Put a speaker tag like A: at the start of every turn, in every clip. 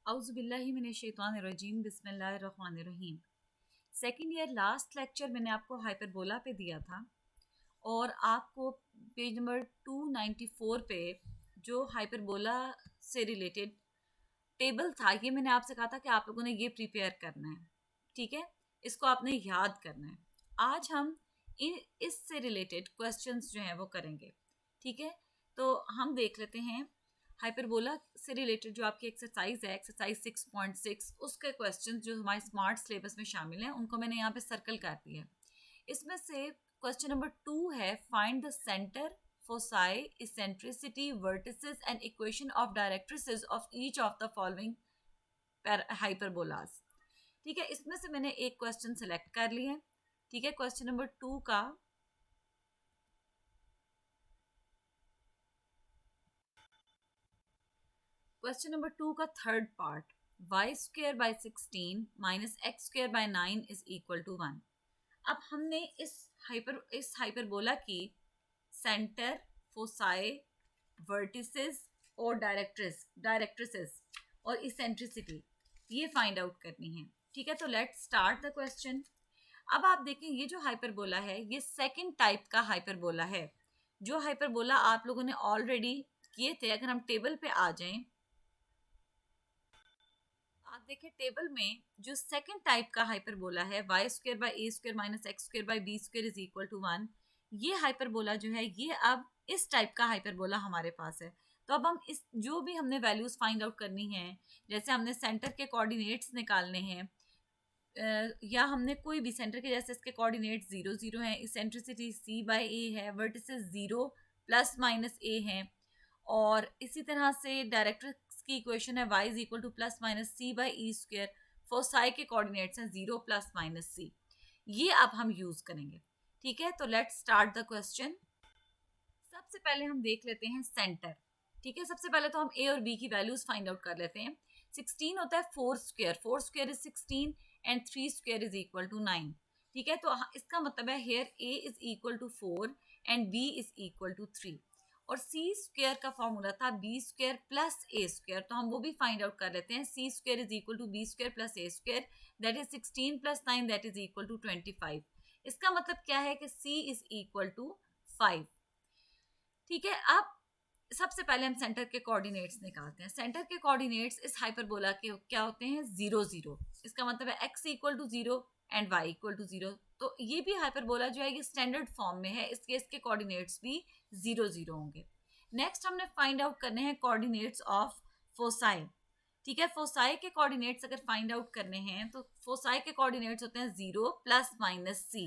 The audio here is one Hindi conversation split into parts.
A: औज़ुबिल्लाहिमिनश्शैतानिर्रजीम बिस्मिल्लाहिर्रहमानिर्रहीम। सेकंड ईयर लास्ट लेक्चर मैंने आपको हाइपरबोला पे दिया था और आपको पेज नंबर 294 पे जो हाइपरबोला से रिलेटेड टेबल था ये मैंने आपसे कहा था कि आप लोगों ने ये प्रिपेयर करना है, ठीक है, इसको आपने याद करना है। आज हम इससे रिलेटेड क्वेश्चंस जो हैं वो करेंगे, ठीक है। तो हम देख लेते हैं हाइपरबोला से रिलेटेड जो आपकी एक्सरसाइज है, एक्सरसाइज 6.6, उसके क्वेश्चन जो हमारे स्मार्ट सिलेबस में शामिल हैं उनको मैंने यहाँ पे सर्कल कर दिया है। इसमें से क्वेश्चन नंबर 2 है, find the centre, foci, eccentricity, vertices and equation of directrices of each of the following hyperbolas। ठीक है, इसमें से मैंने एक क्वेश्चन सिलेक्ट कर लिया है, ठीक है। क्वेश्चन नंबर 2 का third part, y square by 16 minus x square by 9 is equal to 1। अब हमने इस हाइपरबोला की सेंटर, फोसाई, वर्टिसेस और डायरेक्ट्रिसेस और इसेंट्रिसिटी ये फाइंड आउट करनी है, ठीक है। तो लेट्स स्टार्ट द क्वेश्चन। अब आप देखें ये जो हाइपरबोला है ये सेकंड टाइप का हाइपरबोला है। जो हाइपरबोला आप लोगों ने ऑलरेडी किए थे, अगर हम टेबल पे आ जाएं, आप देखें टेबल में जो सेकंड टाइप का हाइपरबोला है, y square by a square minus x square by b square is equal to 1, ये हाइपरबोला जो है ये अब इस टाइप का हाइपरबोला हमारे पास है। तो अब हम इस जो भी हमने वैल्यूज फाइंड आउट करनी है, जैसे हमने सेंटर के कोऑर्डिनेट्स निकालने हैं, या हमने कोई भी सेंटर के, जैसे इसके कोऑर्डिनेट 0 0 हैं, इसेंट्रिसिटी सी बाई ए है, वर्टिसेस 0 प्लस माइनस ए हैं, और इसी तरह से डायरेक्ट्रिक्स की इक्वेशन है y is equal to plus minus c by e square, foci के कोऑर्डिनेट्स हैं 0 प्लस माइनस सी। ये अब हम यूज करेंगे, ठीक है। तो लेट्स स्टार्ट द क्वेश्चन। सबसे पहले हम देख लेते हैं सेंटर, ठीक है। सबसे पहले तो हम a और b की वैल्यूज फाइंड आउट कर लेते हैं। 16 होता है 4 square, 4 square is 16 and 3 square is equal to 9, ठीक है। तो इसका मतलब है here a is equal to 4 and b is equal to 3, और सी स्क्वायर का फॉर्मूला था बी स्क्वायर प्लस ए स्क्वायर, तो हम वो भी फाइंड आउट कर लेते हैं। C square is equal to B square plus A square, that is 16 plus 9 that is equal to 25। इसका मतलब क्या है कि सी इज इक्वल टू 5, ठीक है। अब सबसे पहले हम सेंटर के कोऑर्डिनेट्स निकालते हैं। सेंटर के कोऑर्डिनेट्स इस हाइपरबोला के क्या होते हैं, 0 0। इसका मतलब है x equal to 0 and y equal to 0। तो ये भी हाइपरबोला जो है ये स्टैंडर्ड फॉर्म में है, इसके इसके कोऑर्डिनेट्स भी 0 0 होंगे। नेक्स्ट हमने फाइंड आउट करने हैं कोऑर्डिनेट्स ऑफ फोसाई, ठीक है। फोसाई के कोऑर्डिनेट्स अगर फाइंड आउट करने हैं तो फोसाई के कोऑर्डिनेट्स होते हैं 0 प्लस माइनस सी,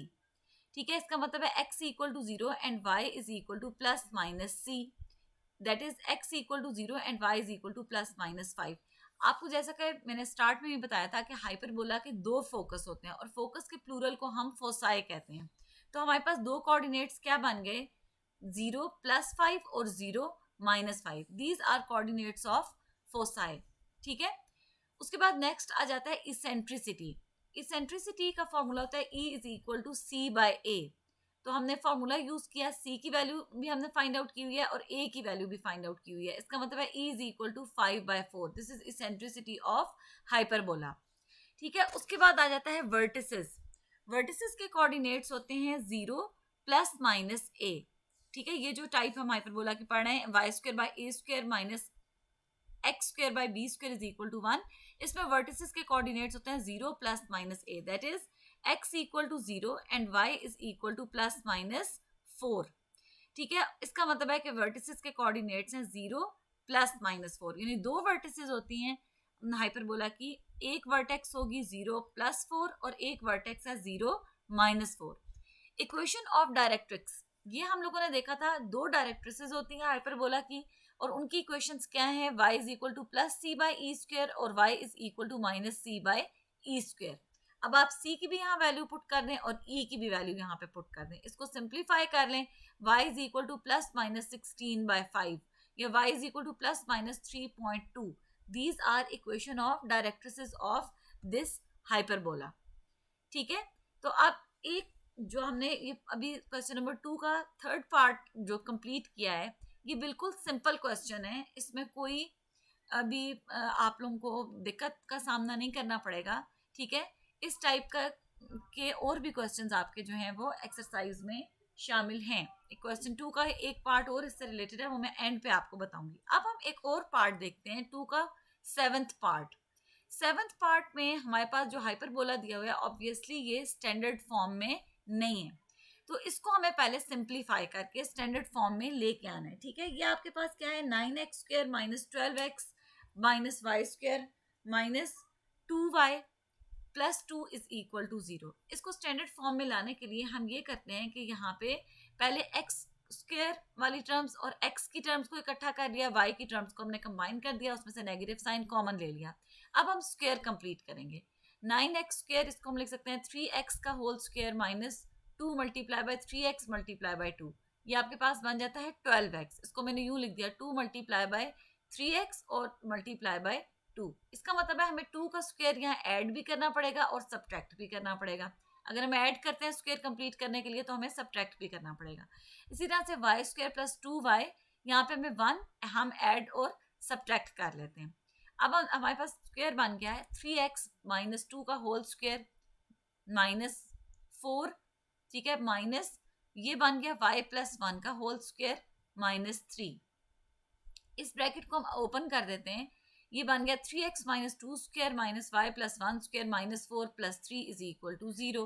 A: ठीक है। इसका मतलब है x equal to 0 and y is equal to plus minus c, that is x equal to 0 and y is equal to plus minus 5। आपको जैसा कि मैंने स्टार्ट में भी बताया था कि हाइपरबोला के दो फोकस होते हैं और फोकस के प्लूरल को हम फोसाई कहते हैं। तो हमारे पास दो कोऑर्डिनेट्स क्या बन गए, 0 प्लस 5 और 0 minus 5। These are coordinates of foci, ठीक है। उसके बाद नेक्स्ट आ जाता है इसेंट्रिसिटी। इसेंट्रिसिटी का फॉर्मूला होता है E is equal to C by A. तो हमने फॉर्मूला यूज किया, सी की वैल्यू भी हमने फाइंड आउट की हुई है और ए की वैल्यू भी फाइंड आउट की हुई है। इसका मतलब है E is equal to 5/4। This is eccentricity of hyperbola, ठीक है। उसके बाद आ जाता है वर्टिसेस। वर्टिसेस के कोऑर्डिनेट्स होते हैं 0 प्लस माइनस ए, ठीक है। ये जो टाइप हम हाइपरबोला की पढ़ रहे हैं, y square by a square minus x square by b square is equal to 1, इसमें वर्टिसेस के कोऑर्डिनेट्स होते हैं 0 plus minus a, that is x equal to 0 and y is equal to plus minus 4, ठीक है। इसका मतलब है कि वर्टिसेस के कोऑर्डिनेट्स हैं 0 प्लस माइनस 4, यानी दो वर्टिसेस होती हैं हाइपरबोला की, एक वर्टेक्स होगी 0 प्लस 4 और एक वर्टेक्स है 0 माइनस 4। इक्वेशन ऑफ डायरेक्ट्रिक्स, ये हम लोगों ने देखा था, दो डायरेक्ट्रिसेस होती हैं हाइपरबोला की और उनकी इक्वेशंस क्या हैं, y is equal to plus c by e square और y is equal to minus c by e square. अब आप c की भी यहाँ वैल्यू पुट कर दें और e की भी वैल्यू यहाँ पे पुट कर दें, इसको सिंप्लीफाई कर लें। y is equal to plus minus 16/5 या y is equal to plus minus 3.2। These are equation of directrices of this hyperbola, ठीक है। तो अब एक जो हमने ये अभी क्वेश्चन नंबर 2 का थर्ड पार्ट जो कंप्लीट किया है, ये बिल्कुल सिंपल क्वेश्चन है, इसमें कोई अभी आप लोगों को दिक्कत का सामना नहीं करना पड़ेगा, ठीक है। इस टाइप का के और भी क्वेश्चंस आपके जो हैं वो एक्सरसाइज में शामिल हैं। क्वेश्चन 2 का एक पार्ट और इससे रिलेटेड है, वो मैं एंड पे आपको बताऊंगी। अब हम एक और पार्ट देखते हैं, 2 का 7th पार्ट। 7th पार्ट में हमारे पास जो हाइपरबोला दिया हुआ है, ऑब्वियसली ये स्टैंडर्ड फॉर्म में नहीं है, तो इसको हमें पहले सिंप्लीफाई करके स्टैंडर्ड फॉर्म में लेके आना है, ठीक है। ये आपके पास क्या है, 9x² minus 12x minus y square minus 2y plus 2 is equal to 0। इसको स्टैंडर्ड फॉर्म में लाने के लिए हम ये करते हैं कि यहाँ पे पहले x स्क्वेयर वाली टर्म्स और x की टर्म्स को इकट्ठा कर लिया, y की टर्म्स को हमने कंबाइन कर दिया, उसमें से नेगेटिव साइन कॉमन ले लिया। अब हम स्क्वेयर कंप्लीट करेंगे। 9x² इसको हम लिख सकते हैं 3x का whole square minus 2 multiply by 3x multiply by 2, ये आपके पास बन जाता है 12x। इसको मैंने यूं लिख दिया 2 मल्टीप्लाई बाय 3x और मल्टीप्लाई बाय 2। इसका मतलब है हमें 2 का स्क्वायर यहाँ ऐड भी करना पड़ेगा और सब्ट्रैक्ट भी करना पड़ेगा। अगर हम ऐड करते हैं स्क्वायर कंप्लीट करने के लिए तो हमें सब्ट्रैक्ट भी करना पड़ेगा। इसी तरह से वाई स्क्वायर प्लस 2y, यहाँ पे हमें 1 हम ऐड और सब्ट्रैक्ट कर लेते हैं। अब हमारे पास स्क्वायर बन गया है 3x माइनस 2 का होल स्क्वायर माइनस 4, ठीक है, माइनस ये बन गया y प्लस 1 का होल स्क्वायर माइनस 3। इस ब्रैकेट को हम ओपन कर देते हैं, ये बन गया 3x minus 2 square minus y plus 1 square minus 4 plus 3 is equal to 0।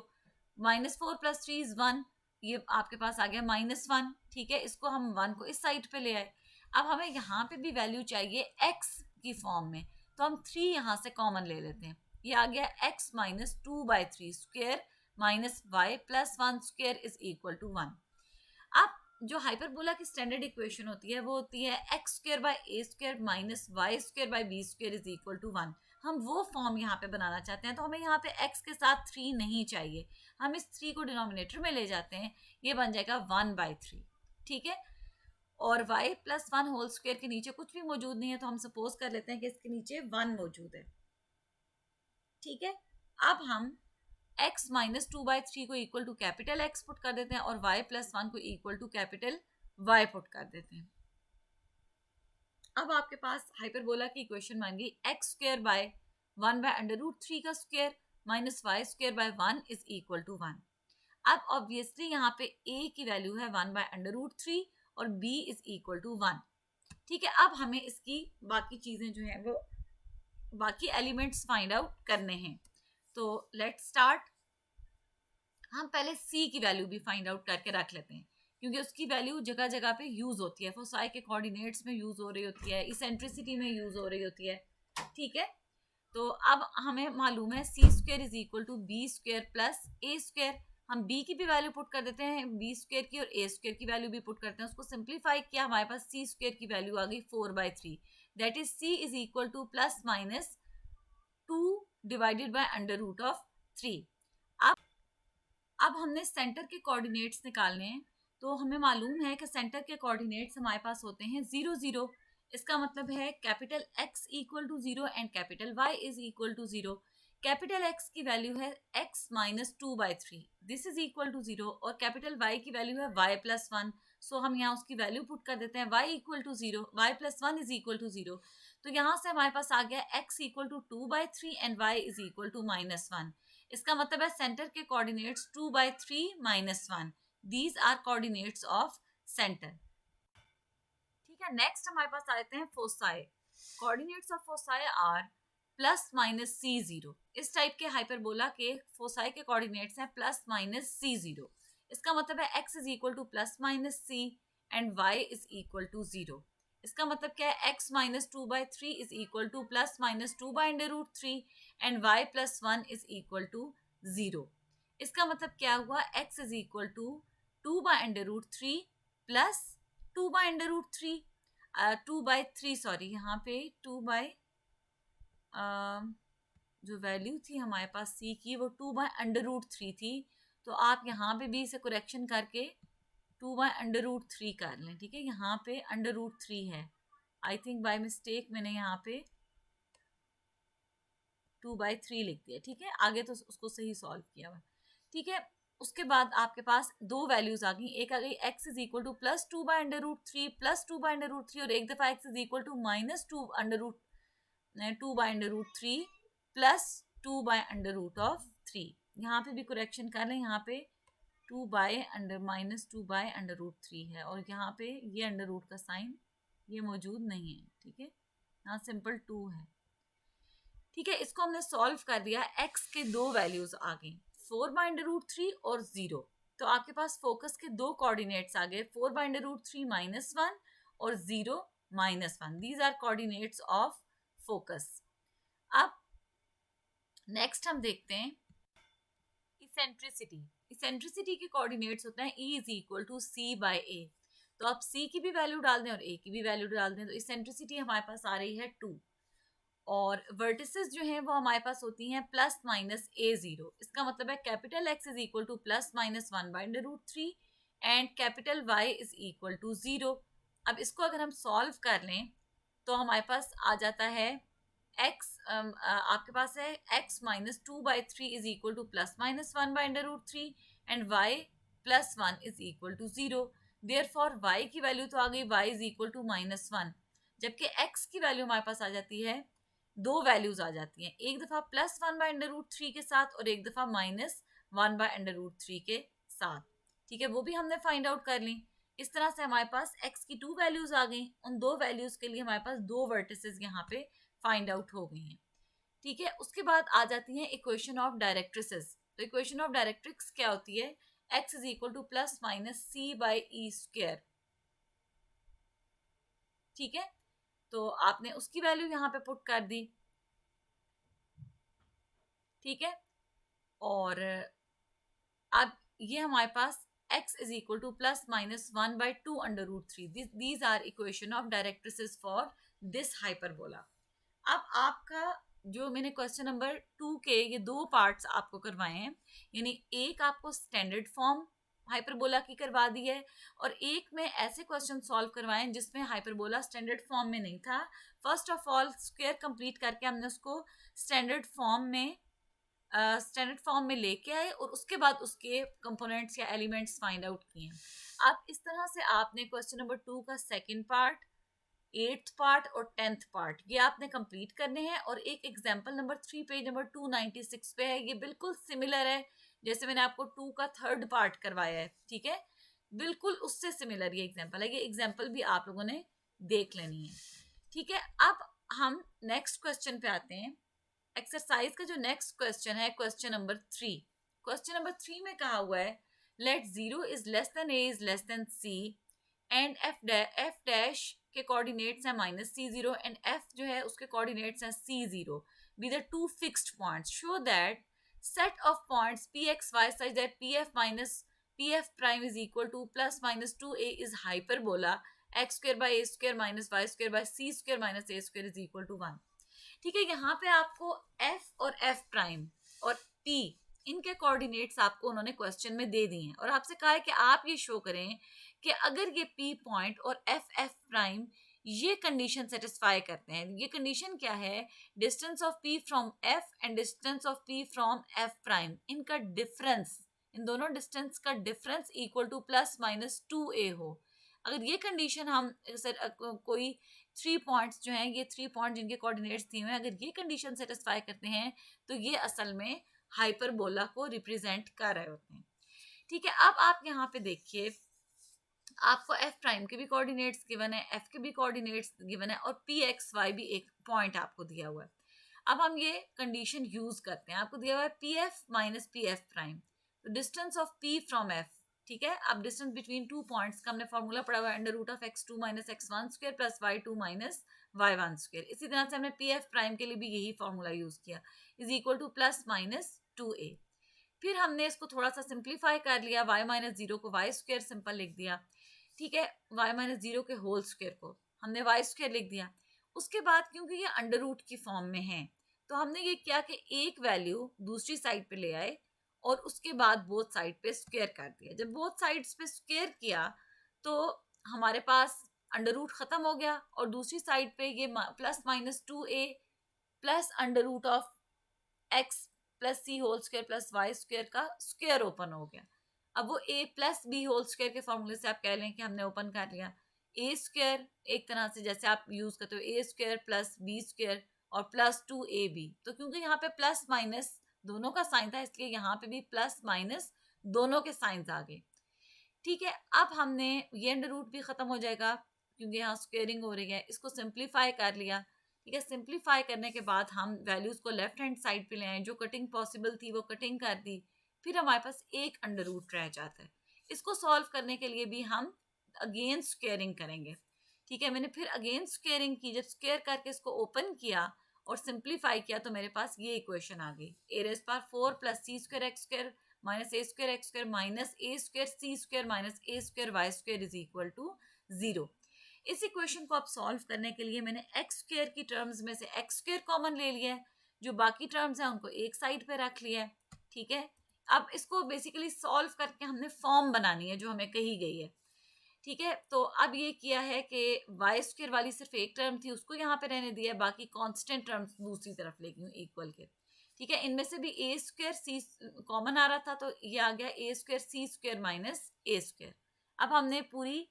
A: Minus 4 plus 3 is 1, ये आपके पास आ गया माइनस 1, ठीक है। इसको हम 1 को इस साइड पे ले आए। अब हमें यहाँ पे भी वैल्यू चाहिए x की फॉर्म में, तो हम 3 यहाँ से कॉमन ले लेते हैं। ये आ गया x minus 2/3 square minus y plus 1 square is equal to 1। अब जो हाइपरबोला की स्टैंडर्ड इक्वेशन होती है वो होती है x square by a square minus y square by b square is equal to 1। हम वो फॉर्म यहाँ पे बनाना चाहते हैं, तो हमें यहाँ पे x के साथ 3 नहीं चाहिए, हम इस 3 को डिनोमिनेटर में ले जाते हैं, ये बन जाएगा 1/3, ठीक है। और y प्लस 1 होल स्क्वायर के नीचे कुछ भी मौजूद नहीं है, तो हम सपोज कर लेते हैं कि इसके नीचे 1 मौजूद है, ठीक है। अब हम x माइनस 2/3 को equal to capital X put कर देते हैं और y प्लस 1 को equal to capital Y put कर देते हैं। अब आपके पास हाइपरबोला की इक्वेशन बन गई x square by 1 by under root 3 का square minus y square by 1 is equal to 1। अब ऑब्वियसली यहाँ पे a की वैल्यू है 1 बाय अंडर रूट 3 और b इज इक्वल टू 1, ठीक है। अब हमें इसकी बाकी चीजें जो है वो बाकी एलिमेंट्स फाइंड आउट करने हैं, तो लेट्स स्टार्ट। हम पहले c की वैल्यू भी फाइंड आउट करके रख लेते हैं, क्योंकि उसकी वैल्यू जगह जगह पे यूज होती है, फोसाई के कोऑर्डिनेट्स में यूज हो रही होती है, इसेंट्रिसिटी में यूज हो रही होती है, ठीक है। तो अब हमें मालूम है C square is equal to B square plus A square. हम b की भी वैल्यू पुट कर देते हैं, b स्क्वायर की, और a स्क्वायर की वैल्यू भी पुट करते हैं। उसको सिंप्लीफाई किया, हमारे पास c स्क्वायर की वैल्यू आ गई 4/3, that is c is equal to plus minus 2 divided by under root of 3। अब हमने सेंटर के कोऑर्डिनेट्स निकालने हैं, तो हमें मालूम है कि सेंटर के कोऑर्डिनेट्स हमारे पास होते हैं 0 0। इसका मतलब है capital X equal to 0 and capital Y is equal to 0। Capital X की वैल्यू है x minus 2/3, this is equal to 0, और कैपिटल Y की वैल्यू है y प्लस 1। सो हम यहाँ उसकी वैल्यू पुट कर देते हैं, y equal to 0, y plus 1 is equal to 0। तो यहाँ से हमारे पास आ गया x equal to 2/3 and y is equal to minus 1। इसका मतलब है सेंटर के coordinates 2/3 minus 1, these are coordinates of centre, ठीक है। नेक्स्ट हमारे पास आते हैं foci. Coordinates of foci are plus minus c0। इस टाइप के हाइपरबोला के फोसाई के कोऑर्डिनेट्स हैं प्लस माइनस c0। इसका मतलब है x is equal to plus minus c and y is equal to 0। इसका मतलब क्या है, x minus 2/3 is equal to plus minus 2 by under root 3 and y plus 1 is equal to 0। इसका मतलब क्या हुआ, x is equal to 2 by under root 3 plus 2 by under root 3, 2/3 sorry, यहाँ पे 2 बाय जो वैल्यू थी हमारे पास c की वो 2 बाय अंडर रूट 3 थी, तो आप यहाँ पे भी इसे करेक्शन करके 2 बाय अंडर रूट 3 कर लें, ठीक है। यहाँ पे अंडर रूट 3 है, आई थिंक बाय मिस्टेक मैंने यहाँ पे 2/3 लिख दिया, ठीक है। आगे तो उसको सही सॉल्व किया हुआ, ठीक है। उसके बाद आपके पास दो वैल्यूज आ गई, एक आ गई x is equal to plus 2 by under root 3 plus 2 by under root 3, और एक दफा x is equal to minus 2 under root 2 by under root 3 plus 2 by under root of 3। यहाँ पे भी करेक्शन कर लें, यहाँ पे 2 by under minus 2 by under root 3 है और यहाँ पे ये अंडर रूट का साइन ये मौजूद नहीं है, ठीक है, यहाँ सिंपल 2 है। ठीक है, इसको हमने सॉल्व कर दिया, x के दो वैल्यूज आ गई, 4 बाई अंडर रूट 3 और 0। तो आपके पास फोकस के दो कोऑर्डिनेट्स आ गए, 4 बाई अंडर रूट 3 माइनस 1 और 0 minus 1। These are coordinates of focus. अब नेक्स्ट हम देखते हैं इसेंट्रिसिटी। इसेंट्रिसिटी के कोऑर्डिनेट्स होते हैं E is equal to C by A. तो आप C की भी वैल्यू डाल दें और A की भी वैल्यू डाल दें, तो इसेंट्रिसिटी हमारे पास आ रही है 2। और वर्टिसेस जो हैं वो हमारे पास होती हैं प्लस माइनस A0। इसका मतलब है capital X is equal to plus minus 1 by under root 3 and capital Y is equal to 0। अब इसको अगर हम सॉल्व कर लें तो हमारे पास आ जाता है x, आपके पास है x minus 2 by 3 is equal to plus minus 1 by under root 3 and y plus 1 is equal to 0। Therefore y की वैल्यू तो आ गई y is equal to minus 1, जबकि x की वैल्यू हमारे पास आ जाती है, दो वैल्यूज आ जाती हैं, एक दफा प्लस 1 बाई अंडर रूट 3 के साथ और एक दफा माइनस 1 बाई अंडर रूट 3 के साथ। ठीक है, वो भी हमने फाइंड आउट कर ली। इस तरह से हमारे पास x की दो वैल्यूज आ गई, उन दो वैल्यूज के लिए हमारे पास दो वर्टिसेस यहाँ पे फाइंड आउट हो गई हैं। ठीक है, उसके बाद आ जाती है इक्वेशन ऑफ डायरेक्ट्रिसेस। तो इक्वेशन ऑफ डायरेक्ट्रिक्स क्या होती है, x is equal to plus minus c by e square. ठीक है, तो आपने उसकी वैल्यू यहाँ पे पुट कर दी। ठीक है, और अब ये हमारे पास x is equal to plus minus 1 by 2 under root 3। These are equation of directrices for this hyperbola. अब आपका जो मैंने क्वेश्चन नंबर 2 के ये दो पार्ट्स आपको करवाए हैं, यानी एक आपको स्टैंडर्ड फॉर्म हाइपरबोला की करवा दी है और एक में ऐसे क्वेश्चन सॉल्व करवाए हैं जिसमें हाइपरबोला स्टैंडर्ड फॉर्म में नहीं था। First of all square complete करके हमने उसको स्टैंडर्ड फॉर्म में लेके आए और उसके बाद उसके कंपोनेंट्स या एलिमेंट्स फाइंड आउट किए। अब इस तरह से आपने क्वेश्चन नंबर 2 का सेकंड पार्ट, 8th पार्ट और 10th पार्ट ये आपने कंप्लीट करने हैं। और एक एग्जांपल नंबर 3 पेज नंबर 296 पे है, ये बिल्कुल सिमिलर है जैसे मैंने आपको 2 का थर्ड पार्ट करवाया है। ठीक है, बिल्कुल उससे सिमिलर ये एग्जांपल है, ये एग्जांपल भी आप लोगों ने देख लेनी है। ठीक है, अब हम नेक्स्ट क्वेश्चन पे आते हैं। एक्सरसाइज का जो नेक्स्ट क्वेश्चन है क्वेश्चन नंबर 3। क्वेश्चन नंबर 3 में कहा हुआ है let 0 is less than a is less than c and f dash के कोऑर्डिनेट्स हैं माइनस c0 एंड f जो है उसके कोऑर्डिनेट्स हैं c0 with the two fixed points. Show that set of points px y such that pf minus pf prime is equal to plus minus 2a is hyperbola x square by a square minus y square by c square minus a square is equal to 1। ठीक है, यहाँ पे आपको f और f प्राइम और p इनके कोऑर्डिनेट्स आपको उन्होंने क्वेश्चन में दे दिए हैं और आपसे कहा है कि आप ये शो करें कि अगर ये p पॉइंट और f प्राइम ये कंडीशन सेटिस्फाई करते हैं। ये कंडीशन क्या है, distance of p from f and distance of p from f prime, इनका डिफरेंस, इन दोनों डिस्टेंस का difference equal to plus minus 2a हो। अगर ये कंडीशन हम कोई 3 पॉइंट्स जो हैं, ये 3 पॉइंट जिनके कोऑर्डिनेट्स दिए हुए हैं, अगर ये कंडीशन सेटिस्फाई करते हैं तो ये असल में हाइपरबोला को रिप्रेजेंट कर रहे होते हैं। ठीक है, अब आप यहाँ पे देखिए आपको f प्राइम के भी कोऑर्डिनेट्स गिवन है, f के भी कोऑर्डिनेट्स गिवन है और pxy भी एक पॉइंट आपको दिया हुआ है। अब हम ये कंडीशन यूज करते हैं, आपको दिया हुआ है pf माइनस pf प्राइम, तो distance of p from f। ठीक है, अब डिस्टेंस बिटवीन टू पॉइंट्स का हमने फॉर्मूला पढ़ा हुआ है under root of x2 minus x1 square plus y2 minus y1 square. इसी तरह से हमने pf प्राइम के लिए भी यही फॉर्मूला यूज किया, is equal to plus minus 2a। फिर हमने इसको थोड़ा सा सिंप्लीफाई कर लिया, y माइनस 0 को y स्क्वायर सिंपल लिख दिया। ठीक है, y माइनस 0 के होल स्क्वायर को हमने y स्क्वायर लिख दिया। उसके बाद क्योंकि ये अंडर रूट की फॉर्म में है तो हमने ये किया कि एक वैल्यू दूसरी साइड पे ले आए और उसके बाद बोथ साइड पे स्क्वायर कर दिया। जब बोथ साइड्स पे स्क्वायर किया तो हमारे पास अंडर रूट खत्म हो गया और दूसरी साइड पे ये plus minus 2a plus under root of x plus c whole square plus y square का स्क्वायर ओपन हो गया। अब वो a plus b whole square के फॉर्मूले से आप कह लें कि हमने ओपन कर लिया। a स्क्वायर एक तरह से जैसे आप यूज करते हो a square plus b square और +2ab। तो क्योंकि यहाँ पे प्लस माइनस दोनों का साइन था इसलिए यहाँ पे भी प्लस माइनस दोनों के साइंस आ गए। ठीक है, अब हमने ये अंडर रूट भी खत्म हो जाएगा क्योंकि यहाँ स्क्वेयरिंग हो रही है, इसको सिंप्लीफाई कर लिया। ठीक है, सिंप्लीफाई करने के बाद हम वैल्यूज को लेफ्ट हैंड साइड पे ले आए, जो कटिंग पॉसिबल थी वो कटिंग कर दी, फिर हमारे पास एक अंडर रूट रह जाता है। इसको सॉल्व करने के लिए भी हम अगेन स्क्वेयरिंग करेंगे। ठीक है, मैंने फिर अगेन स्क्वेयरिंग की, जब स्क्वेयर करके इसको ओपन किया और सिंप्लीफाई किया तो मेरे पास ये इक्वेशन आ गई, a raise power 4 + c square x square minus a square x square minus a square c square minus a square y square is equal to 0। इस इक्वेशन को अब सॉल्व करने के लिए मैंने एक्स स्क्वायर की टर्म्स में से एक्स स्क्वायर कॉमन ले लिया है, जो बाकी टर्म्स हैं उनको एक साइड पे रख लिया है। ठीक है, अब इसको बेसिकली सॉल्व करके हमने फॉर्म बनानी है जो हमें कही गई है। ठीक है, तो अब ये किया है कि वाई स्क्वायर वाली सिर्फ एक टर्म थी उसको यहाँ पे रहने दिया है, बाकी कांस्टेंट टर्म्स दूसरी तरफ लेके हूँ इक्वल के। ठीक है, इनमें से भी ए स्क्वायर सी कॉमन आ रहा था तो ये आ गया ए square c square minus a square. अब हमने पूरी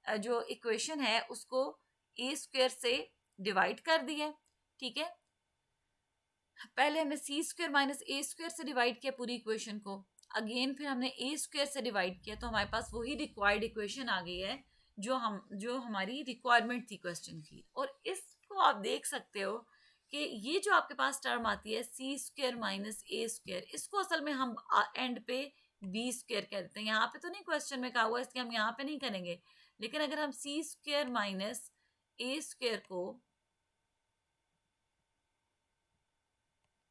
A: जो इक्वेशन है उसको ए स्क्वायर से डिवाइड कर दिया है। ठीक है, पहले हमने सी स्क्वायर माइनस ए स्क्वायर से डिवाइड किया पूरी इक्वेशन को, अगेन फिर हमने ए स्क्वायर से डिवाइड किया, तो हमारे पास वही रिक्वायर्ड इक्वेशन आ गई है जो हमारी रिक्वायरमेंट थी क्वेश्चन की। और इसको आप देख सकते हो कि ये जो आपके पास टर्म आती है C square minus a square, इसको असल में हम एंड पे बी स्क्वायर कहते हैं। यहाँ पे तो नहीं क्वेश्चन में कहा हुआ इसलिए हम यहाँ पे नहीं करेंगे, लेकिन अगर हम सी स्क्वायर माइनस ए स्क्वायर को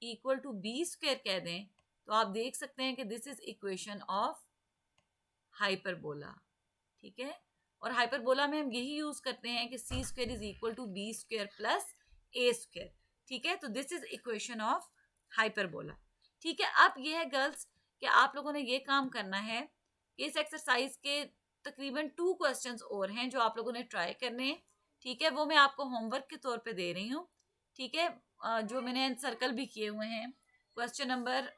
A: इक्वल टू बी स्क्वायर कह दें तो आप देख सकते हैं कि this is equation of hyperbola. ठीक है, और हाइपरबोला में हम यही यूज करते हैं कि c square is equal to B square plus A square. ठीक है, तो this is equation of hyperbola. ठीक है, अब ये है गर्ल्स कि आप लोगों ने ये काम करना है कि इस एक्सरसाइज के तकरीबन 2 क्वेश्चंस और हैं जो आप लोगों ने ट्राई करने हैं। ठीक है, वो मैं आपको होमवर्क के तौर पे दे रही हूँ। ठीक है, जो मैंने सर्कल भी किए हुए हैं, क्वेश्चन नंबर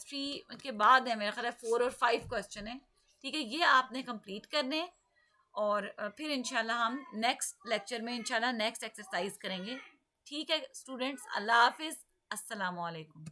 A: 3 के बाद है मेरा ख्याल है 4 और 5 क्वेश्चन है। ठीक है, ये आपने कंप्लीट करने हैं और फिर इंशाल्लाह हम नेक्स्ट लेक्चर में इंशाल्लाह नेक्स्ट एक्सरसाइज करेंगे। ठीक है स्टूडेंट्स, अल्लाह हाफिज़, अस्सलाम वालेकुम।